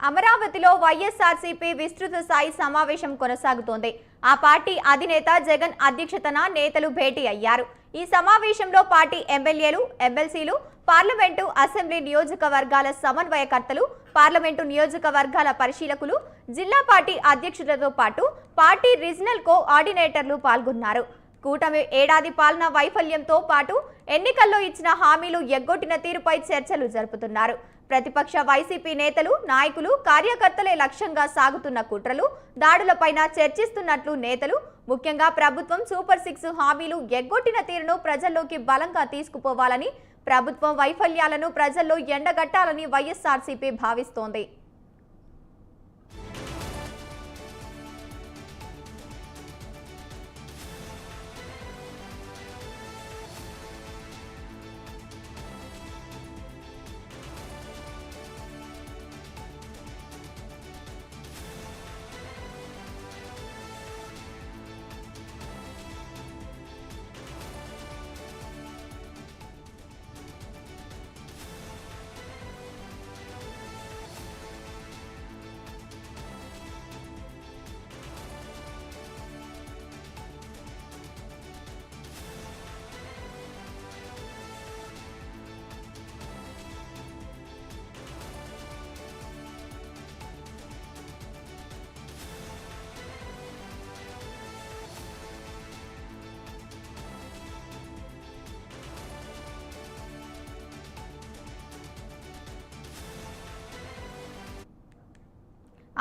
అమరావతిలో వైఎస్ఆర్సీపీ విస్తృత స్థాయి సమావేశం కొనసాగుతోంది. ఆ పార్టీ అధినేత జగన్ అధ్యక్షతన నేతలు భేటీ అయ్యారు. ఈ సమావేశంలో పార్టీ ఎమ్మెల్యేలు, ఎమ్మెల్సీలు, పార్లమెంటు, అసెంబ్లీ నియోజకవర్గాల సమన్వయకర్తలు, పార్లమెంటు నియోజకవర్గాల పరిశీలకులు, జిల్లా పార్టీ అధ్యక్షులతో పాటు పార్టీ రీజనల్ కోఆర్డినేటర్లు పాల్గొన్నారు. కూటమి ఏడాది పాలన వైఫల్యంతో పాటు ఎన్నికల్లో ఇచ్చిన హామీలు ఎగ్గొట్టిన తీరుపై చర్చలు జరుపుతున్నారు. ప్రతిపక్ష వైసీపీ నేతలు, నాయకులు, కార్యకర్తలే లక్ష్యంగా సాగుతున్న కుట్రలు, దాడులపైన చర్చిస్తున్నట్లు నేతలు, ముఖ్యంగా ప్రభుత్వం సూపర్ 6 హామీలు ఎగ్గొట్టిన తీరును ప్రజల్లోకి బలంగా తీసుకుపోవాలని, ప్రభుత్వం వైఫల్యాలను ప్రజల్లో ఎండగట్టాలని వైఎస్ఆర్సీపీ భావిస్తోంది.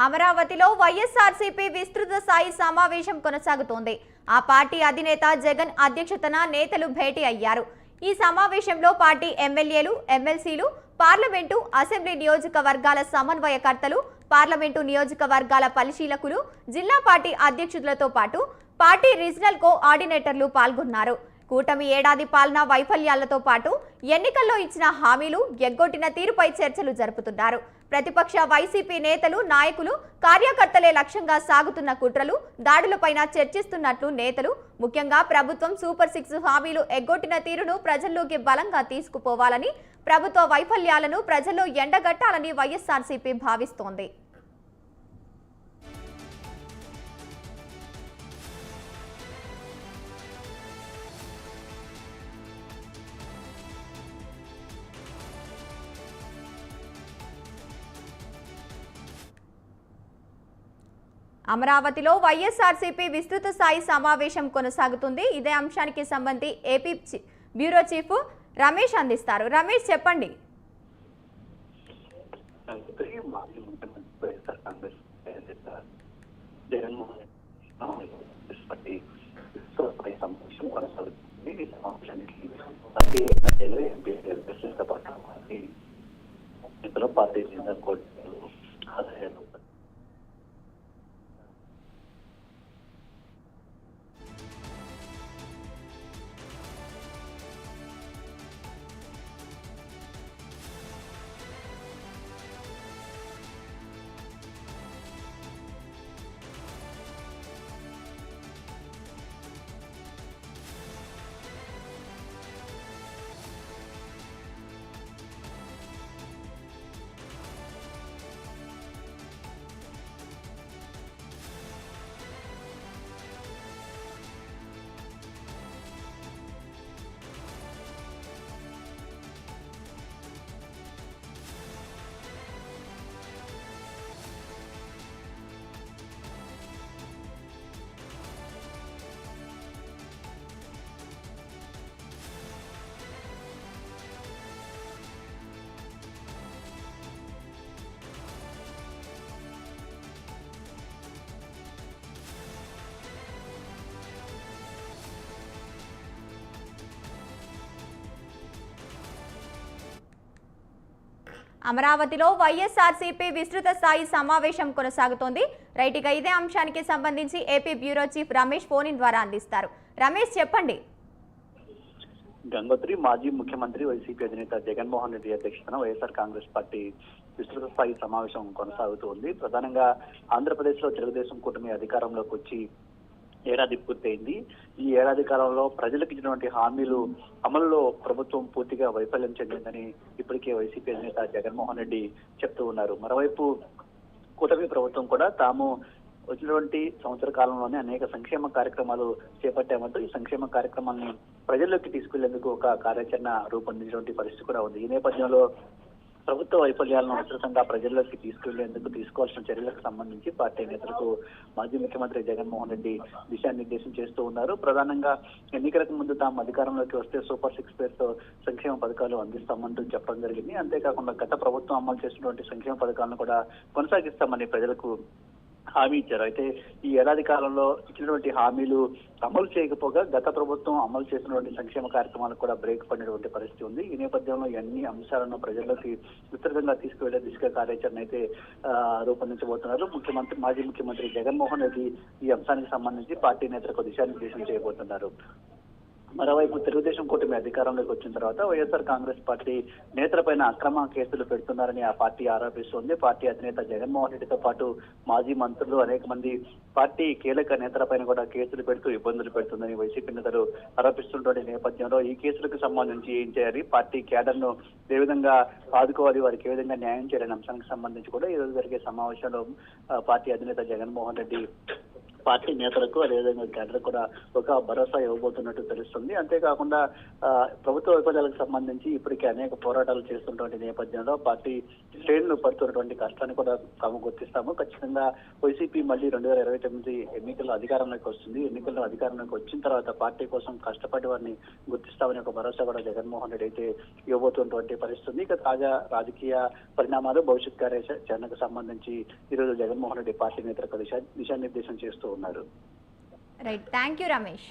అమరావతిలో వైఎస్ఆర్సీపీ విస్తృత స్థాయి సమావేశం కొనసాగుతోంది. ఆ పార్టీ అధినేత జగన్ అధ్యక్షతన నేతలు భేటీ అయ్యారు. ఈ సమావేశంలో పార్టీ ఎమ్మెల్యేలు, ఎమ్మెల్సీలు, పార్లమెంటు, అసెంబ్లీ నియోజకవర్గాల సమన్వయకర్తలు, పార్లమెంటు నియోజకవర్గాల పరిశీలకులు, జిల్లా పార్టీ అధ్యక్షులతో పాటు పార్టీ రీజనల్ కోఆర్డినేటర్లు పాల్గొన్నారు. కూటమి ఏడాది పాలన వైఫల్యాలతో పాటు ఎన్నికల్లో ఇచ్చిన హామీలు ఎగ్గొట్టిన తీరుపై చర్చలు జరుపుతున్నారు. ప్రతిపక్ష వైసీపీ నేతలు, నాయకులు, కార్యకర్తలే లక్ష్యంగా సాగుతున్న కుట్రలు, దాడులపైన చర్చిస్తున్నట్లు నేతలు, ముఖ్యంగా ప్రభుత్వం సూపర్ 6 హామీలు ఎగ్గొట్టిన తీరును ప్రజల్లోకి బలంగా తీసుకుపోవాలని, ప్రభుత్వ వైఫల్యాలను ప్రజల్లో ఎండగట్టాలని వైఎస్ఆర్సీపీ భావిస్తోంది. అమరావతిలో వైఎస్ఆర్సీపీ విస్తృత స్థాయి సమావేశం కొనసాగుతుంది. ఇదే అంశానికి సంబంధించి ఏపీ బ్యూరో చీఫ్ రమేష్ అందిస్తారు. రమేష్, చెప్పండి. అమరావతిలో వైఎస్ఆర్సీపీ విస్తృత స్థాయి సమావేశం కొనసాగుతోంది. రైట్, ఇక ఇదే అంశానికి సంబంధించి AP bureau chief Ramesh phone in ద్వారా అందిస్తారు. రమేష్, చెప్పండి. గంగోత్రి మాజీ ముఖ్యమంత్రి వైసీపీ అధినేత జగన్మోహన్ రెడ్డి అధ్యక్షతన వైఎస్ఆర్ కాంగ్రెస్ పార్టీ విస్తృత స్థాయి సమావేశం కొనసాగుతోంది. ప్రధానంగా ఆంధ్రప్రదేశ్ లో తెలుగుదేశం కూటమి అధికారంలోకి వచ్చి ఏడాది పూర్తయింది. ఈ ఏడాది కాలంలో ప్రజలకు ఇచ్చినటువంటి హామీలు అమలులో ప్రభుత్వం పూర్తిగా వైఫల్యం చెందిందని ఇప్పటికే వైసీపీ అధినేత జగన్మోహన్ రెడ్డి చెప్తూ ఉన్నారు. మరోవైపు కూటమి ప్రభుత్వం కూడా తాము వచ్చినటువంటి సంవత్సర కాలంలోనే అనేక సంక్షేమ కార్యక్రమాలు చేపట్టామంటూ ఈ సంక్షేమ కార్యక్రమాన్ని ప్రజల్లోకి తీసుకెళ్లేందుకు ఒక కార్యాచరణ రూపొందించినటువంటి పరిస్థితి కూడా ఉంది. ఈ నేపథ్యంలో ప్రభుత్వ వైఫల్యాలను విస్తృతంగా ప్రజల్లోకి తీసుకెళ్లేందుకు తీసుకోవాల్సిన చర్యలకు సంబంధించి పార్టీ నేతలకు మాజీ ముఖ్యమంత్రి జగన్మోహన్ రెడ్డి దిశానిర్దేశం చేస్తూ ఉన్నారు. ప్రధానంగా ఎన్నికలకు ముందు తాము అధికారంలోకి వస్తే సూపర్ 6 పేరుతో సంక్షేమ పథకాలు అందిస్తామంటూ చెప్పడం జరిగింది. అంతేకాకుండా గత ప్రభుత్వం అమలు చేసినటువంటి సంక్షేమ పథకాలను కూడా కొనసాగిస్తామని ప్రజలకు హామీ ఇచ్చారు. అయితే ఈ ఏడాది కాలంలో ఇచ్చినటువంటి హామీలు అమలు చేయకపోగా గత ప్రభుత్వం అమలు చేసినటువంటి సంక్షేమ కార్యక్రమాలకు కూడా బ్రేక్ పడినటువంటి పరిస్థితి ఉంది. ఈ నేపథ్యంలో అన్ని అంశాలను ప్రజల్లోకి విస్తృతంగా తీసుకువెళ్లే దిశగా కార్యాచరణ అయితే రూపొందించబోతున్నారు. మాజీ ముఖ్యమంత్రి జగన్మోహన్ రెడ్డి ఈ అంశానికి సంబంధించి పార్టీ నేతలకు దిశానిర్దేశం చేయబోతున్నారు. మరోవైపు తెలుగుదేశం కూటమి అధికారంలోకి వచ్చిన తర్వాత వైఎస్ఆర్ కాంగ్రెస్ పార్టీ నేతలపైన అక్రమ కేసులు పెడుతున్నారని ఆ పార్టీ ఆరోపిస్తోంది. పార్టీ అధినేత జగన్మోహన్ రెడ్డితో పాటు మాజీ మంత్రులు అనేక మంది పార్టీ కీలక నేతలపైన కూడా కేసులు పెడుతూ ఇబ్బందులు పెడుతుందని వైసీపీ నేతలు ఆరోపిస్తున్నటువంటి నేపథ్యంలో ఈ కేసులకు సంబంధించి ఏం చేయాలి, పార్టీ క్యాడర్ ను ఏ విధంగా ఆదుకోవాలి, వారికి ఏ విధంగా న్యాయం చేయాలనే అంశానికి సంబంధించి కూడా ఈ రోజు జరిగే సమావేశంలో పార్టీ అధినేత జగన్మోహన్ రెడ్డి పార్టీ నేతలకు అదేవిధంగా కేంద్ర కూడా ఒక భరోసా ఇవ్వబోతున్నట్టు తెలుస్తుంది. అంతేకాకుండా ప్రభుత్వ వైఫల్యాలకు సంబంధించి ఇప్పటికే అనేక పోరాటాలు చేస్తున్నటువంటి నేపథ్యంలో పార్టీ శ్రేణులు పడుతున్నటువంటి కష్టాన్ని కూడా తాము గుర్తిస్తాము. ఖచ్చితంగా వైసీపీ మళ్ళీ 2029 ఎన్నికల్లో అధికారంలోకి వస్తుంది. ఎన్నికల్లో అధికారంలోకి వచ్చిన తర్వాత పార్టీ కోసం కష్టపడి వారిని గుర్తిస్తామని ఒక భరోసా కూడా జగన్మోహన్ రెడ్డి అయితే ఇవ్వబోతున్నటువంటి పరిస్థితి. ఇక తాజా రాజకీయ పరిణామాలు భవిష్యత్ కార్యాచరణకు సంబంధించి ఈరోజు జగన్మోహన్ రెడ్డి పార్టీ నేతలకు దిశానిర్దేశం చేస్తూ ఉన్నారు. Right, thank you Ramesh.